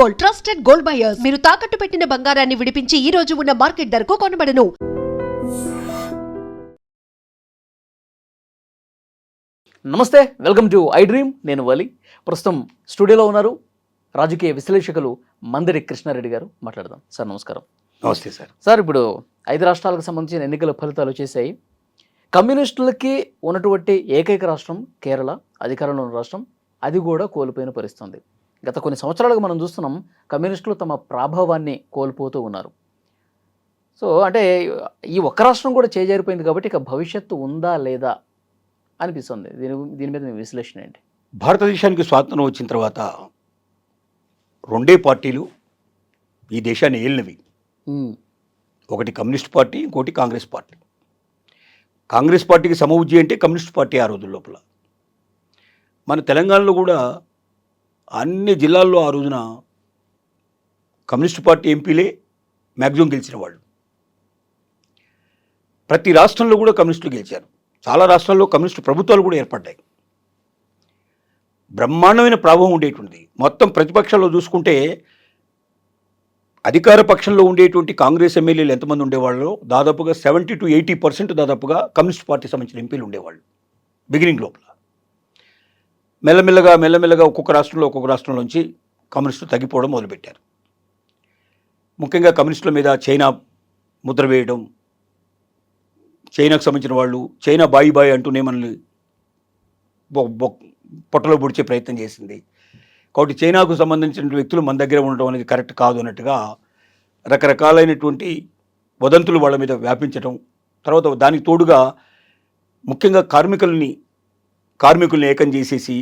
Gold, trusted gold buyers. మీరు తాకట్టు పెట్టిన బంగారాన్ని విడిపించి ఈ రోజు ఉన్న మార్కెట్ ధరకు కొనబడను. నమస్తే, వెల్కమ్ టు ఐ డ్రీమ్. నేను వలి. ప్రస్తుతం స్టూడియోలో ఉన్నారు రాజకీయ విశ్లేషకులు మందిరి కృష్ణారెడ్డి గారు. మాట్లాడదాం. సార్ నమస్కారం. నమస్తే సార్. సార్, ఇప్పుడు 5 రాష్ట్రాలకు సంబంధించిన ఎన్నికల ఫలితాలు వచ్చేసాయి. కమ్యూనిస్టులకి ఉన్నటువంటి ఏకైక రాష్ట్రం కేరళ, అధికారంలో ఉన్న రాష్ట్రం, అది కూడా కోల్పోయిన పరిస్థితుంది. గత కొన్ని సంవత్సరాలుగా మనం చూస్తున్నాం కమ్యూనిస్టులు తమ ప్రాభావాన్ని కోల్పోతూ ఉన్నారు. సో అంటే ఈ ఒక్క రాష్ట్రం కూడా చేజారిపోయింది కాబట్టి ఇక భవిష్యత్తు ఉందా లేదా అనిపిస్తుంది. దీని మీద మీ విశ్లేషణ ఏంటి? భారతదేశానికి స్వాతంత్రం వచ్చిన తర్వాత 2 పార్టీలు ఈ దేశాన్ని ఏలినవి. ఒకటి కమ్యూనిస్ట్ పార్టీ, ఇంకోటి కాంగ్రెస్ పార్టీ. కాంగ్రెస్ పార్టీకి సమవుజ్జి అంటే కమ్యూనిస్ట్ పార్టీ ఆ రోజుల లోపల. మన తెలంగాణలో కూడా అన్ని జిల్లాల్లో ఆ రోజున కమ్యూనిస్ట్ పార్టీ ఎంపీలే మ్యాక్సిమం గెలిచిన వాళ్ళు. ప్రతి రాష్ట్రంలో కూడా కమ్యూనిస్టులు గెలిచారు. చాలా రాష్ట్రాల్లో కమ్యూనిస్టు ప్రభుత్వాలు కూడా ఏర్పడ్డాయి. బ్రహ్మాండమైన ప్రభావం ఉండేటువంటిది. మొత్తం ప్రతిపక్షాల్లో చూసుకుంటే అధికార పక్షంలో ఉండేటువంటి కాంగ్రెస్ ఎమ్మెల్యేలు ఎంతమంది ఉండేవాళ్ళు, దాదాపుగా 70 to 80% దాదాపుగా కమ్యూనిస్ట్ పార్టీ సంబంధించిన ఎంపీలు ఉండేవాళ్ళు బిగినింగ్ లోపల. మెల్లమెల్లగా ఒక్కొక్క రాష్ట్రంలోంచి కమ్యూనిస్టులు తగ్గిపోవడం మొదలుపెట్టారు. ముఖ్యంగా కమ్యూనిస్టుల మీద చైనా ముద్ర వేయడం, చైనాకు సంబంధించిన వాళ్ళు చైనా బాయి అంటూనే మనల్ని పొట్టలో పొడిచే ప్రయత్నం చేసింది. కాబట్టి చైనాకు సంబంధించిన వ్యక్తులు మన దగ్గర ఉండడం అనేది కరెక్ట్ కాదు అన్నట్టుగా రకరకాలైనటువంటి వదంతులు వాళ్ళ మీద వ్యాపించడం, తర్వాత దానికి తోడుగా ముఖ్యంగా కార్మికుల్ని ఏకం చేసేసి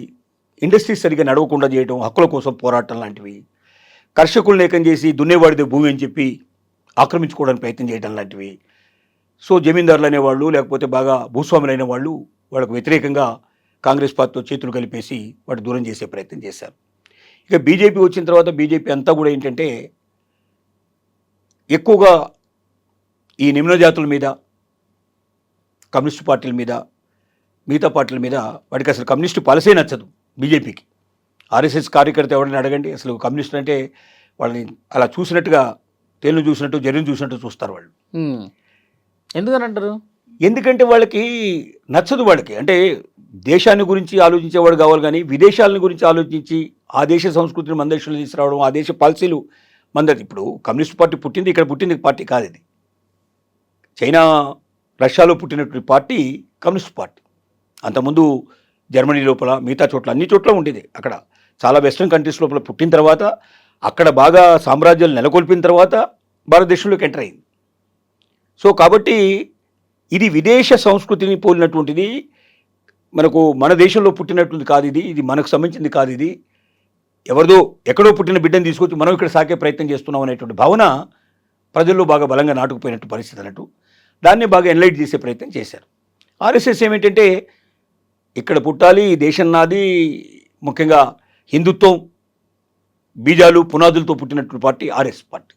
ఇండస్ట్రీస్ సరిగ్గా నడవకుండా చేయడం, హక్కుల కోసం పోరాటం లాంటివి, కర్షకుల్ని ఏకం చేసి దున్నేవాడిదే భూమి అని చెప్పి ఆక్రమించుకోవడానికి ప్రయత్నం చేయడం లాంటివి. సో జమీందారులు అనేవాళ్ళు, లేకపోతే బాగా భూస్వాములైన వాళ్ళు వాళ్ళకు వ్యతిరేకంగా కాంగ్రెస్ పార్టీతో చేతులు కలిపేసి వాటి దూరం చేసే ప్రయత్నం చేశారు. ఇక బీజేపీ వచ్చిన తర్వాత బీజేపీ అంతా కూడా ఏంటంటే ఎక్కువగా ఈ నిమ్న జాతుల మీద, కమ్యూనిస్టు పార్టీల మీద, మిగతా పార్టీల మీద వాడికి అసలు కమ్యూనిస్టు పాలసీ నచ్చదు బీజేపీకి. ఆర్ఎస్ఎస్ కార్యకర్త ఎవరిని అడగండి, అసలు కమ్యూనిస్టులు అంటే వాళ్ళని అలా చూసినట్టుగా, తేలును చూసినట్టు, జరిని చూసినట్టు చూస్తారు వాళ్ళు. ఎందుకని అంటారు? ఎందుకంటే వాళ్ళకి నచ్చదు. వాళ్ళకి అంటే దేశాన్ని గురించి ఆలోచించేవాడు కావాలి, కానీ విదేశాలను గురించి ఆలోచించి ఆ దేశ సంస్కృతిని మన దేశంలో తీసుకురావడం, ఆ దేశ పాలసీలు మందది. ఇప్పుడు కమ్యూనిస్ట్ పార్టీ ఇక్కడ పుట్టింది పార్టీ కాదు. ఇది చైనా, రష్యాలో పుట్టినటువంటి పార్టీ కమ్యూనిస్ట్ పార్టీ. అంతకుముందు జర్మనీ లోపల, మిగతా చోట్ల, అన్ని చోట్ల ఉండేది. అక్కడ చాలా వెస్ట్రన్ కంట్రీస్ లోపల పుట్టిన తర్వాత, అక్కడ బాగా సామ్రాజ్యాలు నెలకొల్పిన తర్వాత భారతదేశంలోకి ఎంటర్ అయింది. సో కాబట్టి ఇది విదేశ సంస్కృతిని పోలినటువంటిది. మన దేశంలో పుట్టినటువంటి కాదు ఇది. ఇది మనకు సంబంధించింది కాదు. ఇది ఎవరిదో ఎక్కడో పుట్టిన బిడ్డను తీసుకొచ్చి మనం ఇక్కడ సాకే ప్రయత్నం చేస్తున్నాం అనేటువంటి భావన ప్రజల్లో బాగా బలంగా నాటుకుపోయినట్టు పరిస్థితి అన్నట్టు. దాన్ని బాగా ఎన్లైట్ చేసే ప్రయత్నం చేశారు. ఆర్ఎస్ఎస్ ఏమిటంటే ఇక్కడ పుట్టాలి, ఈ దేశం నాది, ముఖ్యంగా హిందుత్వం బీజాలు పునాదులతో పుట్టినటువంటి పార్టీ ఆర్ఎస్ పార్టీ.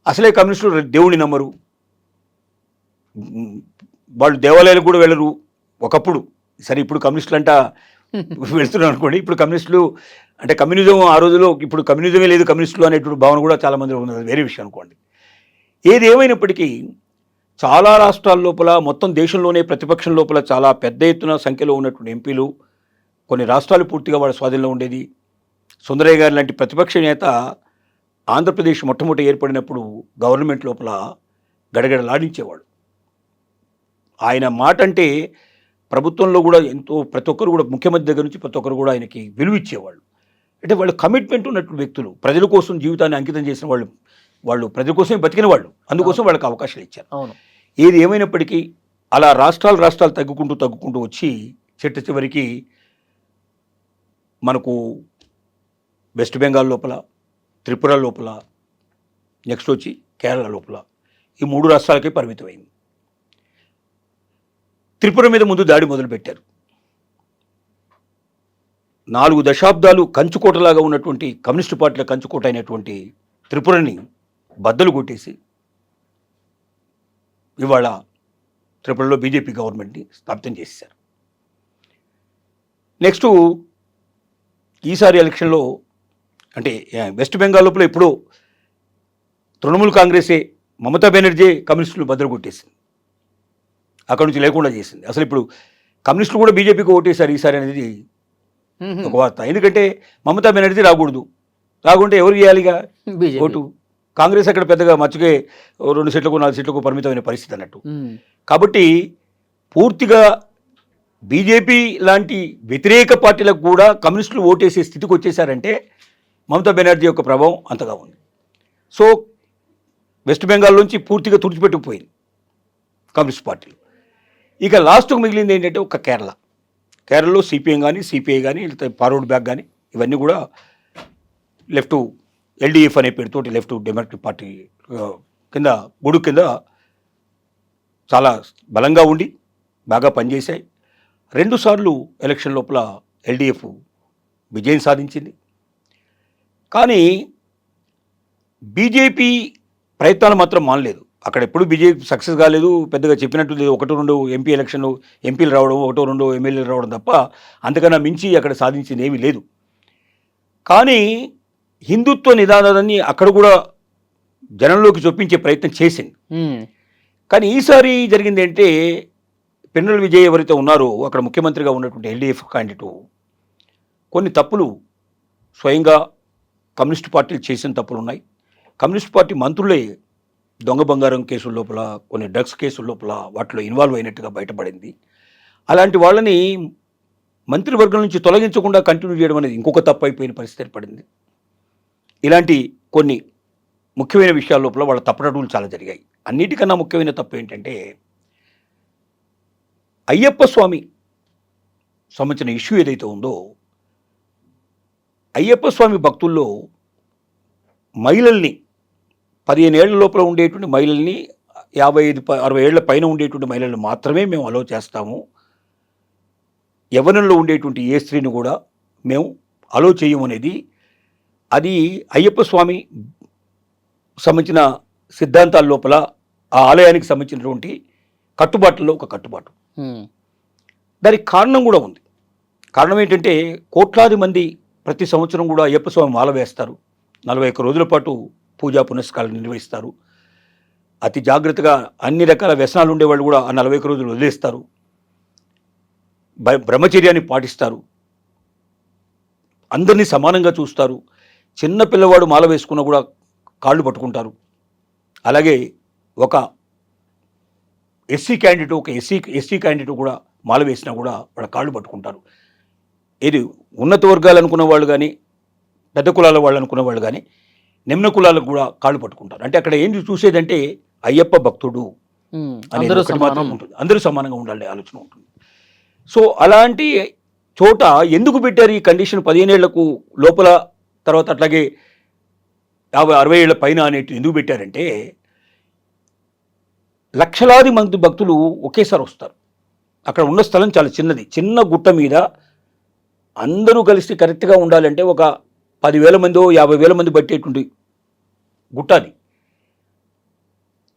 అసలే కమ్యూనిస్టులు దేవుడిని నమ్మరు, వాళ్ళు దేవాలయాలకు కూడా వెళ్ళరు ఒకప్పుడు. సరే, ఇప్పుడు కమ్యూనిస్టులు అంట వెళ్తున్నారు అనుకోండి. ఇప్పుడు కమ్యూనిస్టులు అంటే కమ్యూనిజం ఆ రోజులో, ఇప్పుడు కమ్యూనిజమే లేదు కమ్యూనిస్టులు అనేటువంటి భావన కూడా చాలా మందిలో ఉన్నది. వేరే విషయం అనుకోండి. ఏది ఏమైనప్పటికీ చాలా రాష్ట్రాల లోపల, మొత్తం దేశంలోనే ప్రతిపక్షం లోపల చాలా పెద్ద ఎత్తున సంఖ్యలో ఉన్నటువంటి ఎంపీలు, కొన్ని రాష్ట్రాలు పూర్తిగా వాళ్ళ స్వాధీనంలో ఉండేది. సుందరయ్య గారి లాంటి ప్రతిపక్ష నేత ఆంధ్రప్రదేశ్ మొట్టమొదటి ఏర్పడినప్పుడు గవర్నమెంట్ లోపల గడగడలాడించేవాడు. ఆయన మాట అంటే ప్రభుత్వంలో కూడా ఎంతో, ప్రతి ఒక్కరు కూడా, ముఖ్యమంత్రి దగ్గర నుంచి ప్రతి ఒక్కరు కూడా ఆయనకి విలువ ఇచ్చేవాళ్ళు. అంటే వాళ్ళు కమిట్మెంట్ ఉన్నటువంటి వ్యక్తులు, ప్రజల కోసం జీవితాన్ని అంకితం చేసిన వాళ్ళు ప్రజల కోసమే బతికిన వాళ్ళు. అందుకోసం వాళ్ళకి అవకాశాలు ఇచ్చారు. అవును. ఏది ఏమైనప్పటికీ అలా రాష్ట్రాలు తగ్గుకుంటూ వచ్చి చివరికి మనకు వెస్ట్ బెంగాల్ లోపల, త్రిపుర లోపల, నెక్స్ట్ వచ్చి కేరళ లోపల, ఈ 3 రాష్ట్రాలకే పరిమితమైంది. త్రిపుర మీద ముందు దాడి మొదలుపెట్టారు. 4 దశాబ్దాలు కంచుకోటలాగా ఉన్నటువంటి కమ్యూనిస్టు పార్టీల కంచుకోట అయినటువంటి త్రిపురని బద్దలు కొట్టేసి ఇవాళ త్రిపురలో బీజేపీ గవర్నమెంట్ని స్థాపితం చేశారు. నెక్స్ట్ ఈసారి ఎలక్షన్లో అంటే వెస్ట్ బెంగాల్ లోపల ఎప్పుడో తృణమూల్ కాంగ్రెసే మమతా బెనర్జీ కమ్యూనిస్టులు బద్దలుకొట్టేసింది, అక్కడ నుంచి లేకుండా చేసింది. అసలు ఇప్పుడు కమ్యూనిస్టులు కూడా బీజేపీకి ఓటేశారు ఈసారి అనేది ఒక వార్త. ఎందుకంటే మమతా బెనర్జీ రాకుంటే ఎవరు చేయాలిగా బీజేపీ. ఓటు? కాంగ్రెస్ అక్కడ పెద్దగా మచ్చుకే 2 సీట్లకు 4 సీట్లకు పరిమితమైన పరిస్థితి అన్నట్టు. కాబట్టి పూర్తిగా బీజేపీ లాంటి వ్యతిరేక పార్టీలకు కూడా కమ్యూనిస్టులు ఓటేసే స్థితికి వచ్చేసారంటే మమతా బెనర్జీ యొక్క ప్రభావం అంతగా ఉంది. సో వెస్ట్ బెంగాల్ నుంచి పూర్తిగా తుడిచిపెట్టుకుపోయింది కమ్యూనిస్ట్ పార్టీలు. ఇక లాస్ట్కు మిగిలింది ఏంటంటే ఒక కేరళలో సిపిఎం కానీ సిపిఐ కానీ ఫార్వర్డ్ బ్యాక్ కానీ ఇవన్నీ కూడా లెఫ్ట్ ఎల్డీఎఫ్ అనే పేరుతోటి లెఫ్ట్ డెమోక్రటిక్ పార్టీ కింద గొడుగు కింద చాలా బలంగా ఉండి బాగా పనిచేశాయి. 2 సార్లు ఎలక్షన్ లోపల ఎల్డీఎఫ్ విజయం సాధించింది. కానీ బీజేపీ ప్రయత్నాలు మాత్రం మానలేదు. అక్కడ ఎప్పుడు బీజేపీ సక్సెస్ కాలేదు, పెద్దగా చెప్పినట్టు లేదు. 1-2 ఎంపీలు రావడం, 1-2 ఎమ్మెల్యేలు రావడం తప్ప అంతకన్నా మించి అక్కడ సాధించింది ఏమీ లేదు. కానీ హిందుత్వ నినాదాన్ని అక్కడ కూడా జనంలోకి చొప్పించే ప్రయత్నం చేసింది. కానీ ఈసారి జరిగింది ఏంటంటే పినరయి విజయన్ ఎవరైతే ఉన్నారో అక్కడ ముఖ్యమంత్రిగా ఉన్నటువంటి ఎల్డీఎఫ్ క్యాండిడేట్ కొన్ని తప్పులు స్వయంగా కమ్యూనిస్ట్ పార్టీలు చేసిన తప్పులు ఉన్నాయి. కమ్యూనిస్ట్ పార్టీ మంత్రులే దొంగ బంగారం కేసుల లోపల, కొన్ని డ్రగ్స్ కేసుల లోపల వాటిలో ఇన్వాల్వ్ అయినట్టుగా బయటపడింది. అలాంటి వాళ్ళని మంత్రివర్గం నుంచి తొలగించకుండా కంటిన్యూ చేయడం అనేది ఇంకొక తప్పు అయిపోయిన పరిస్థితి ఏర్పడింది. ఇలాంటి కొన్ని ముఖ్యమైన విషయాల లోపల వాళ్ళ తప్పటడుగులు చాలా జరిగాయి. అన్నిటికన్నా ముఖ్యమైన తప్పు ఏంటంటే అయ్యప్ప స్వామి సంబంధించిన ఇష్యూ ఏదైతే ఉందో, అయ్యప్ప స్వామి భక్తుల్లో మహిళల్ని 15 ఏళ్ల లోపల ఉండేటువంటి మహిళల్ని 55-60 ఏళ్ల పైన ఉండేటువంటి మహిళల్ని మాత్రమే మేము అలో చేస్తాము, యవ్వనంలో ఉండేటువంటి ఏ స్త్రీని కూడా మేము అలో చేయమనేది అది అయ్యప్ప స్వామి సంబంధించిన సిద్ధాంతాల లోపల ఆ ఆలయానికి సంబంధించినటువంటి కట్టుబాట్లలో ఒక కట్టుబాటు. దానికి కారణం కూడా ఉంది. కారణం ఏంటంటే కోట్లాది మంది ప్రతి సంవత్సరం కూడా అయ్యప్ప స్వామి మాల వేస్తారు, 41 రోజుల పాటు పూజా పునస్కారాలు నిర్వహిస్తారు. అతి జాగ్రత్తగా అన్ని రకాల వ్యసనాలు ఉండేవాళ్ళు కూడా ఆ 41 రోజులు వదిలేస్తారు, బ్రహ్మచర్యాన్ని పాటిస్తారు, అందరినీ సమానంగా చూస్తారు. చిన్న పిల్లవాడు మాల వేసుకున్నా కూడా కాళ్ళు పట్టుకుంటారు. అలాగే ఒక ఎస్సీ క్యాండిడేట్ కూడా మాల వేసినా కూడా వాళ్ళ కాళ్ళు పట్టుకుంటారు. ఇది ఉన్నత వర్గాలు అనుకున్న వాళ్ళు కానీ, పెద్ద కులాల వాళ్ళు అనుకున్న వాళ్ళు కానీ, నిమ్న కులాలకు కూడా కాళ్ళు పట్టుకుంటారు. అంటే అక్కడ ఏంటి చూసేదంటే అయ్యప్ప భక్తుడు అనేది ఒకటి మాత్రం ఉంటుంది, అందరూ సమానంగా ఉండాలి ఆలోచన ఉంటుంది. సో అలాంటి చోట ఎందుకు పెట్టారు ఈ కండిషన్ 15 ఏళ్లకు లోపల, తర్వాత అట్లాగే 50-60 ఏళ్ల పైన అనేటి ఎందుకు పెట్టారంటే లక్షలాది మంది భక్తులు ఒకేసారి వస్తారు. అక్కడ ఉన్న స్థలం చాలా చిన్నది, చిన్న గుట్ట మీద అందరూ కలిసి కరెక్ట్గా ఉండాలంటే ఒక 10,000 మందో 50,000 మంది పట్టేటువంటి గుట్ట అది.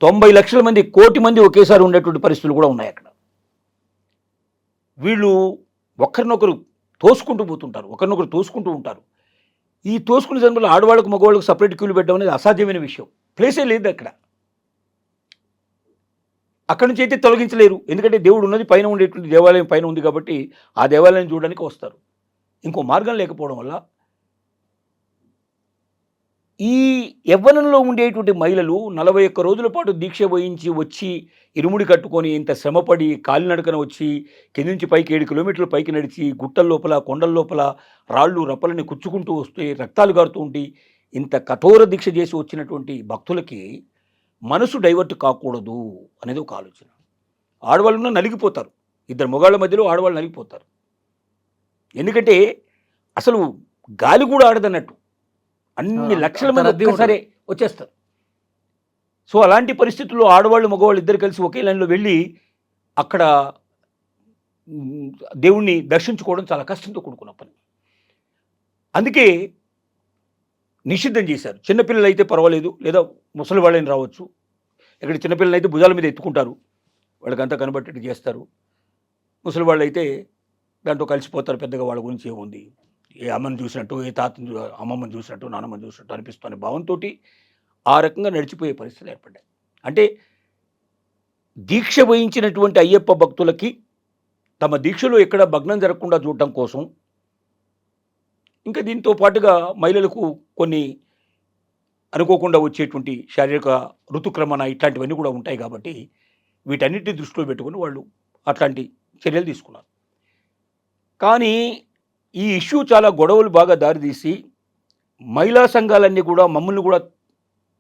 90 లక్షల మంది, 1 కోటి మంది ఒకేసారి ఉండేటువంటి పరిస్థితులు కూడా ఉన్నాయి అక్కడ. వీళ్ళు ఒకరినొకరు తోసుకుంటూ పోతుంటారు, ఒకరినొకరు తోసుకుంటూ ఉంటారు. ఈ తోసుకునే సమయంలో ఆడవాళ్ళకు మగవాళ్ళకు సపరేట్ క్యూలు పెట్టడం అనేది అసాధ్యమైన విషయం. ప్లేసే లేదు అక్కడ. అక్కడి నుంచి అయితే తొలగించలేరు, ఎందుకంటే దేవుడు ఉన్నది పైన ఉండేటువంటి దేవాలయం పైన ఉంది కాబట్టి ఆ దేవాలయం చూడడానికి వస్తారు. ఇంకో మార్గం లేకపోవడం వల్ల ఈ యవ్వనంలో ఉండేటువంటి మహిళలు 41 రోజుల పాటు దీక్ష వహించి వచ్చి ఇరుముడి కట్టుకొని ఇంత శ్రమపడి కాలినడకన వచ్చి కింది నుంచి పైకి 7 కిలోమీటర్లు పైకి నడిచి గుట్టల లోపల కొండల లోపల రాళ్ళు రప్పలని కుచ్చుకుంటూ వస్తే రక్తాలు గారుతూ ఉండి ఇంత కఠోర దీక్ష చేసి వచ్చినటువంటి భక్తులకి మనసు డైవర్ట్ కాకూడదు అనేది ఒక ఆలోచన. ఆడవాళ్ళున్నా నలిగిపోతారు, 2 మగాళ్ళ మధ్యలో ఆడవాళ్ళు నలిగిపోతారు. ఎందుకంటే అసలు గాలి కూడా ఆడదన్నట్టు అన్ని లక్షల మంది ఒక్కసారే వచ్చేస్తారు. సో అలాంటి పరిస్థితుల్లో ఆడవాళ్ళు మగవాళ్ళు ఇద్దరు కలిసి ఒకే లైన్లో వెళ్ళి అక్కడ దేవుణ్ణి దర్శించుకోవడం చాలా కష్టంతో కూడుకున్న పని. అందుకే నిషిద్ధం చేశారు. చిన్నపిల్లలు అయితే పర్వాలేదు, లేదా ముసలి వాళ్ళని రావచ్చు. ఇక్కడ చిన్నపిల్లలు అయితే భుజాల మీద ఎత్తుకుంటారు, వాళ్ళకంతా కనబట్టేట్టు చేస్తారు. ముసలి వాళ్ళు అయితే దాంట్లో కలిసిపోతారు, పెద్దగా వాళ్ళ గురించి ఏముంది. ఏ అమ్మని చూసినట్టు, ఏ తాతని అమ్మమ్మని చూసినట్టు, నాన్నమ్మని చూసినట్టు అనిపిస్తున్న భావంతో ఆ రకంగా నడిచిపోయే పరిస్థితులు ఏర్పడ్డాయి. అంటే దీక్ష వహించినటువంటి అయ్యప్ప భక్తులకి తమ దీక్షలో ఎక్కడ భగ్నం జరగకుండా చూడటం కోసం, ఇంకా దీంతో పాటుగా మహిళలకు కొన్ని అనుకోకుండా వచ్చేటువంటి శారీరక ఋతుక్రమణ ఇట్లాంటివన్నీ కూడా ఉంటాయి కాబట్టి వీటన్నిటిని దృష్టిలో పెట్టుకుని వాళ్ళు అట్లాంటి చర్యలు తీసుకున్నారు. కానీ ఈ ఇష్యూ చాలా గొడవలు బాగా దారితీసి మహిళా సంఘాలన్నీ కూడా మమ్మల్ని కూడా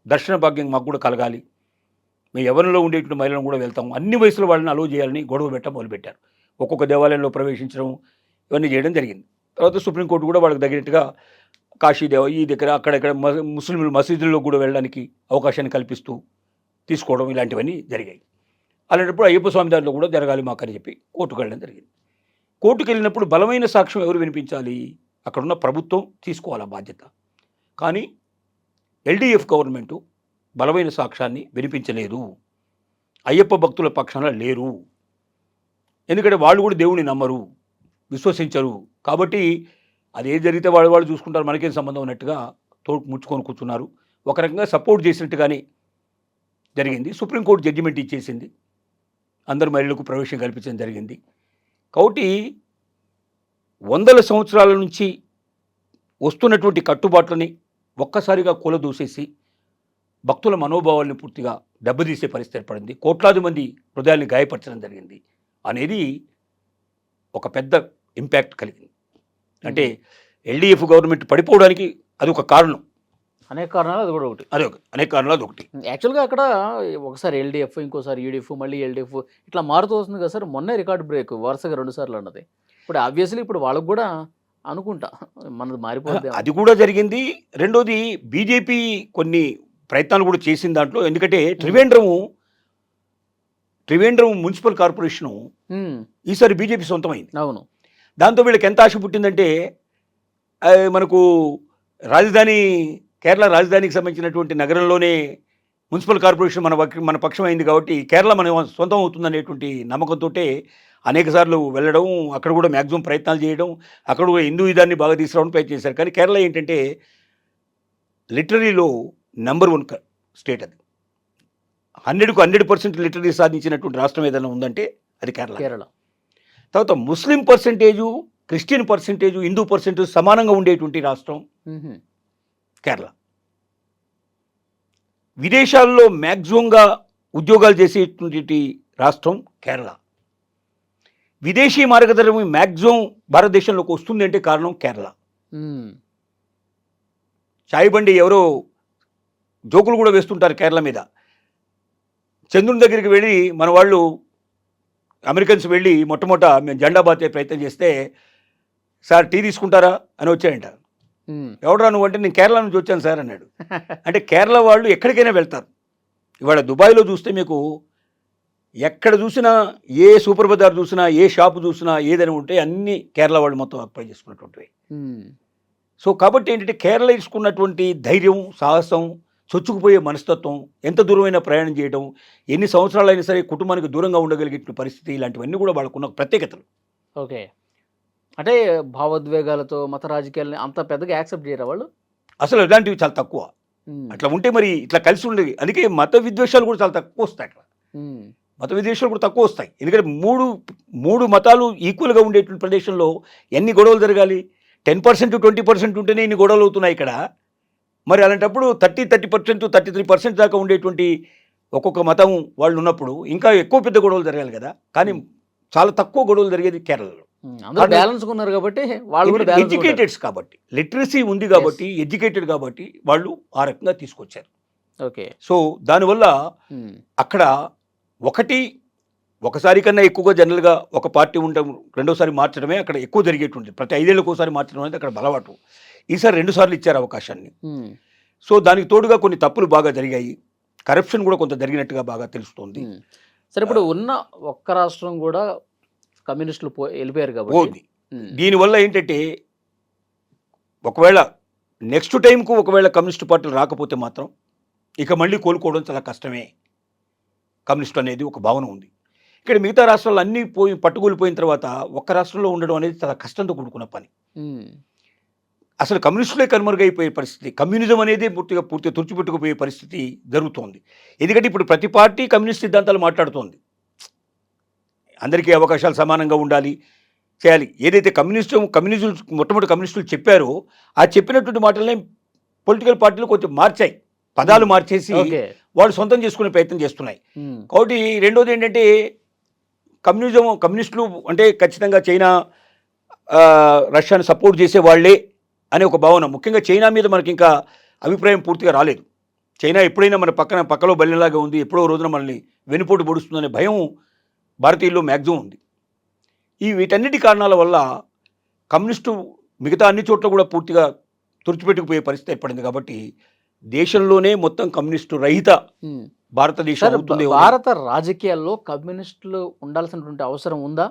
దర్శన భాగ్యం మాకు కూడా కలగాలి, మేము ఎవరిలో ఉండేటువంటి మహిళలను కూడా వెళ్తాం, అన్ని వయసుల వాళ్ళని అలో చేయాలని గొడవ పెట్టడం మొదలుపెట్టారు. ఒక్కొక్క దేవాలయంలో ప్రవేశించడం ఇవన్నీ చేయడం జరిగింది. తర్వాత సుప్రీంకోర్టు కూడా వాళ్ళకి తగినట్టుగా కాశీదేవ ఈ దగ్గర అక్కడెక్కడ ముస్లింలు మసీదుల్లో కూడా వెళ్ళడానికి అవకాశాన్ని కల్పిస్తూ తీసుకోవడం ఇలాంటివన్నీ జరిగాయి. అలాంటప్పుడు అయ్యప్ప స్వామి దారిలో కూడా జరగాలి మాకని చెప్పి కోర్టుకు వెళ్ళడం జరిగింది. కోర్టుకు వెళ్ళినప్పుడు బలమైన సాక్ష్యం ఎవరు వినిపించాలి? అక్కడున్న ప్రభుత్వం తీసుకోవాలి ఆ బాధ్యత. కానీ ఎల్డీఎఫ్ గవర్నమెంటు బలమైన సాక్ష్యాన్ని వినిపించలేదు, అయ్యప్ప భక్తుల పక్షాన లేరు. ఎందుకంటే వాళ్ళు కూడా దేవుని నమ్మరు, విశ్వసించరు. కాబట్టి అదే జరిగితే వాళ్ళు చూసుకుంటారు, మనకేం సంబంధం అన్నట్టుగా తోడు ముచ్చుకొని కూర్చున్నారు. ఒక రకంగా సపోర్ట్ చేసినట్టుగానే జరిగింది. సుప్రీంకోర్టు జడ్జిమెంట్ ఇచ్చేసింది, అందరు మహిళలకు ప్రవేశం కల్పించడం జరిగింది. కాబట్టి వందల సంవత్సరాల నుంచి వస్తున్నటువంటి కట్టుబాట్లని ఒక్కసారిగా కూలదూసేసి భక్తుల మనోభావాల్ని పూర్తిగా దెబ్బతీసే పరిస్థితి ఏర్పడింది. కోట్లాది మంది హృదయాల్ని గాయపరచడం జరిగింది అనేది ఒక పెద్ద ఇంపాక్ట్ కలిగింది. అంటే ఎల్డీఎఫ్ గవర్నమెంట్ పడిపోవడానికి అది ఒక కారణం, అనేక కారణాలు అది కూడా ఒకటి. అనేక కారణాలు అది ఒకటి. యాక్చువల్గా అక్కడ ఒకసారి ఎల్డీఎఫ్, ఇంకోసారి యూడీఎఫ్, మళ్ళీ ఎల్డీఎఫ్ ఇట్లా మారుతూ వస్తుంది కదా సార్. మొన్నే రికార్డ్ బ్రేక్ వరుసగా 2 సార్లు అన్నది. ఇప్పుడు ఆబ్వియస్లీ ఇప్పుడు వాళ్ళకు కూడా అనుకుంటా మనది మారిపోద్ది. అది కూడా జరిగింది. రెండోది బీజేపీ కొన్ని ప్రయత్నాలు కూడా చేసిన దాంట్లో, ఎందుకంటే త్రివేంద్రం మున్సిపల్ కార్పొరేషను ఈసారి బీజేపీ సొంతమైంది. అవును. దాంతో వీళ్ళకి ఎంత ఆశ పుట్టిందంటే మనకు రాజధాని కేరళ రాజధానికి సంబంధించినటువంటి నగరంలోనే మున్సిపల్ కార్పొరేషన్ మన పక్షం అయింది కాబట్టి కేరళ మన సొంతం అవుతుందనేటువంటి నమ్మకంతో అనేక సార్లు వెళ్ళడం, అక్కడ కూడా మ్యాక్సిమం ప్రయత్నాలు చేయడం, అక్కడ కూడా హిందూయిజాన్ని బాగా తీసుకురావడం ప్రయత్నం చేశారు. కానీ కేరళ ఏంటంటే లిటరరీలో నెంబర్ 1 స్టేట్. అది 100కు 100% లిటరరీ సాధించినటువంటి రాష్ట్రం ఏదైనా ఉందంటే అది కేరళ. తర్వాత ముస్లిం percentage, Christian percentage, Hindu percentage సమానంగా ఉండేటువంటి రాష్ట్రం కేరళ. విదేశాల్లో మ్యాక్సిమంగా ఉద్యోగాలు చేసేటువంటి రాష్ట్రం కేరళ. విదేశీ మార్గదర్శనం మ్యాక్సిమం భారతదేశంలోకి వస్తుంది అంటే కారణం కేరళ. చాయ్ బండి ఎవరో జోకులు కూడా వేస్తుంటారు కేరళ మీద. చంద్రుని దగ్గరికి వెళ్ళి మన వాళ్ళు అమెరికన్స్ వెళ్ళి మొట్టమొదట మేము జెండా బాతే ప్రయత్నం చేస్తే, సార్ టీ తీసుకుంటారా అని వచ్చాయంట. ఎవడరా నువ్వు అంటే, నేను కేరళ నుంచి వచ్చాను సార్ అన్నాడు. అంటే కేరళ వాళ్ళు ఎక్కడికైనా వెళ్తారు. ఇవాళ దుబాయ్లో చూస్తే మీకు ఎక్కడ చూసినా, ఏ సూపర్ బజార్ చూసినా, ఏ షాపు చూసినా, ఏదైనా ఉంటే అన్ని కేరళ వాళ్ళు మొత్తం ఆక్యుపై చేసుకున్నటువంటివి. సో కాబట్టి ఏంటంటే కేరళ ఇసుకున్నటువంటి ధైర్యం, సాహసం, చొచ్చుకుపోయే మనస్తత్వం, ఎంత దూరమైన ప్రయాణం చేయడం, ఎన్ని సంవత్సరాలైనా సరే కుటుంబానికి దూరంగా ఉండగలిగే పరిస్థితి, ఇలాంటివన్నీ కూడా వాళ్ళకున్న ప్రత్యేకతలు. ఓకే. అంటే భావోద్వేగాలతో మత రాజకీయాలని అంత పెద్దగా యాక్సెప్ట్ చేయరా వాళ్ళు? అసలు ఇలాంటివి చాలా తక్కువ. అట్లా ఉంటే మరి ఇట్లా కలిసి ఉండేవి. అందుకే మత విద్వేషాలు కూడా చాలా తక్కువ వస్తాయి అట్లా. మత విద్వేషాలు కూడా తక్కువ వస్తాయి. ఎందుకంటే మూడు మతాలు ఈక్వల్గా ఉండేటువంటి ప్రదేశంలో ఎన్ని గొడవలు జరగాలి? 10% 20% ఉంటేనే ఇన్ని గొడవలు అవుతున్నాయి ఇక్కడ. మరి అలాంటప్పుడు 30% 33% దాకా ఉండేటువంటి ఒక్కొక్క మతం వాళ్ళు ఉన్నప్పుడు ఇంకా ఎక్కువ పెద్ద గొడవలు జరగాలి కదా. కానీ చాలా తక్కువ గొడవలు జరిగేది కేరళలో. బ్యాలెన్స్ ఉన్నారు కాబట్టి వాళ్ళు కూడా ఎడ్యుకేటెడ్స్ కాబట్టి, లిటరసీ ఉంది కాబట్టి, ఎడ్యుకేటెడ్ కాబట్టి వాళ్ళు ఆ రకంగా తీసుకొచ్చారు. ఓకే. సో దానివల్ల అక్కడ ఒకసారి కన్నా ఎక్కువగా జనరల్గా ఒక పార్టీ ఉండడం, రెండోసారి మార్చడమే అక్కడ ఎక్కువ జరిగేటువంటి. ప్రతి 5 ఏళ్ళకి ఒకసారి మార్చడం అనేది అక్కడ బలవాటు. ఈసారి 2 సార్లు ఇచ్చారు అవకాశాన్ని. సో దానికి తోడుగా కొన్ని తప్పులు బాగా జరిగాయి, కరప్షన్ కూడా కొంత జరిగినట్టుగా బాగా తెలుస్తోంది. సరే, ఇప్పుడు ఉన్న ఒక్క రాష్ట్రం కూడా కమ్యూనిస్టులు వెళ్ళిపోయారు కాబట్టి దీనివల్ల ఏంటంటే ఒకవేళ నెక్స్ట్ టైంకు ఒకవేళ కమ్యూనిస్టు పార్టీలు రాకపోతే మాత్రం ఇక మళ్ళీ కోలుకోవడం చాలా కష్టమే. కమ్యూనిస్టు అనేది ఒక భావన ఉంది. ఇక్కడ మిగతా రాష్ట్రాలు అన్నీ పట్టుకూలిపోయిన తర్వాత ఒక్క రాష్ట్రంలో ఉండడం అనేది చాలా కష్టంతో కూడుకున్న పని. అసలు కమ్యూనిస్టులే కనుమరుగైపోయే పరిస్థితి, కమ్యూనిజం అనేది పూర్తిగా తుడిచిపెట్టుకుపోయే పరిస్థితి జరుగుతోంది. ఎందుకంటే ఇప్పుడు ప్రతి పార్టీ కమ్యూనిస్ట్ సిద్ధాంతాలు మాట్లాడుతోంది. అందరికీ అవకాశాలు సమానంగా ఉండాలి, చేయాలి. ఏదైతే కమ్యూనిజం మొట్టమొదటి కమ్యూనిస్టులు చెప్పారో ఆ చెప్పినటువంటి మాటలనే పొలిటికల్ పార్టీలు కొంచెం మార్చాయి, పదాలు మార్చేసి వాళ్ళు సొంతం చేసుకునే ప్రయత్నం చేస్తున్నాయి. కాబట్టి రెండోది ఏంటంటే కమ్యూనిస్టులు అంటే ఖచ్చితంగా చైనా రష్యాను సపోర్ట్ చేసే వాళ్ళే అనే ఒక భావన. ముఖ్యంగా చైనా మీద మనకి ఇంకా అభిప్రాయం పూర్తిగా రాలేదు. చైనా ఎప్పుడైనా మన పక్కలో బలిలాగా ఉంది, ఎప్పుడో రోజున మనల్ని వెనుపోటు పొడుస్తుందనే భయం భారతీయుల్లో మ్యాక్సిమం ఉంది. వీటన్నిటి కారణాల వల్ల కమ్యూనిస్టు మిగతా అన్ని చోట్ల కూడా పూర్తిగా తుడిచిపెట్టుకుపోయే పరిస్థితి ఏర్పడింది. కాబట్టి దేశంలోనే మొత్తం కమ్యూనిస్టు రహిత భారతదేశం అవుతుంది. భారత రాజకీయాల్లో కమ్యూనిస్టులు ఉండాల్సినటువంటి అవసరం ఉందా?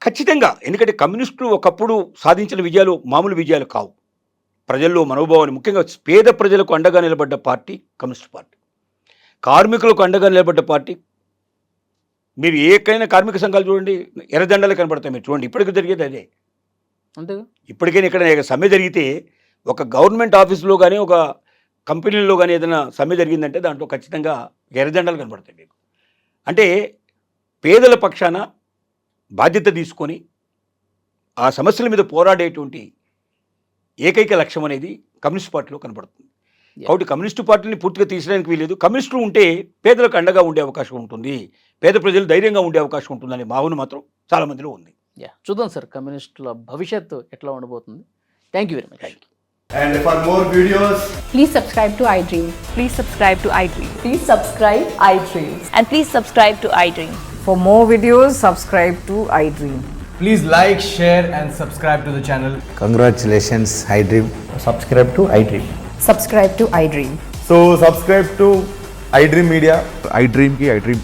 ఖచ్చితంగా. ఎందుకంటే కమ్యూనిస్టులు ఒకప్పుడు సాధించిన విజయాలు మామూలు విజయాలు కావు. ప్రజల్లో మనోభావాన్ని, ముఖ్యంగా పేద ప్రజలకు అండగా నిలబడ్డ పార్టీ కమ్యూనిస్ట్ పార్టీ, కార్మికులకు అండగా నిలబడ్డ పార్టీ. మీరు ఏకైనా కార్మిక సంఘాలు చూడండి, ఎర్రజెండాలు కనబడతాయి. మీరు చూడండి, ఇప్పటికీ జరిగేది అదే. అంతేగా, ఇప్పటికైనా ఇక్కడ సమ్మె జరిగితే ఒక గవర్నమెంట్ ఆఫీసులో కానీ ఒక కంపెనీల్లో కానీ ఏదైనా సమ్మె జరిగిందంటే దాంట్లో ఖచ్చితంగా ఎర్రజెండాలు కనబడతాయి మీకు. అంటే పేదల పక్షాన బాధ్యత తీసుకొని ఆ సమస్యల మీద పోరాడేటువంటి ఏకైక లక్ష్యం అనేది కమ్యూనిస్ట్ పార్టీలో కనబడుతుంది. కాబట్టి కమ్యూనిస్టు పార్టీని పూర్తిగా తీసేయడానికి వీలేదు. కమ్యూనిస్టులు ఉంటే పేదలకు అండగా ఉండే అవకాశం ఉంటుంది, పేద ప్రజలు ధైర్యంగా ఉండే అవకాశం ఉంటుందనే భావన మాత్రం చాలా మందిలో ఉంది. చూద్దాం సార్ కమ్యూనిస్టుల భవిష్యత్తు ఎట్లా ఉండబోతుంది. Thank you very much. And for more videos, Please subscribe to iDream. Please subscribe to iDream. Please subscribe iDream. And please subscribe to iDream. For more videos, subscribe to iDream. please like, share, and subscribe to the channel. Congratulations, iDream. Subscribe to iDream. Subscribe to iDream. So, subscribe to iDream Media. iDream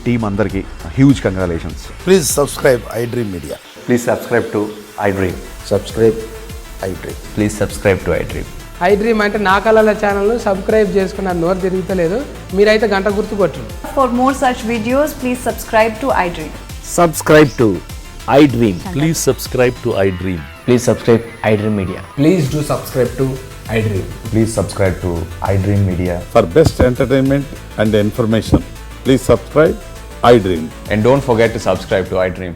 team andarki huge congratulations. Please subscribe iDream Media. Please subscribe to iDream. Subscribe iDream. Please subscribe to iDream. iDream అంటే నా కళల ఛానల్ను subscribe చేసుకున్న నోరు తిరుగుతలేదు, మీరైతే గంట గుర్తు కొట్టండి. For more such videos, please subscribe to iDream. Subscribe to iDream. Please subscribe to iDream. Please subscribe iDream Media. Please do subscribe to iDream. Please subscribe to iDream Media. For best entertainment and information, please subscribe iDream. And don't forget to subscribe to iDream.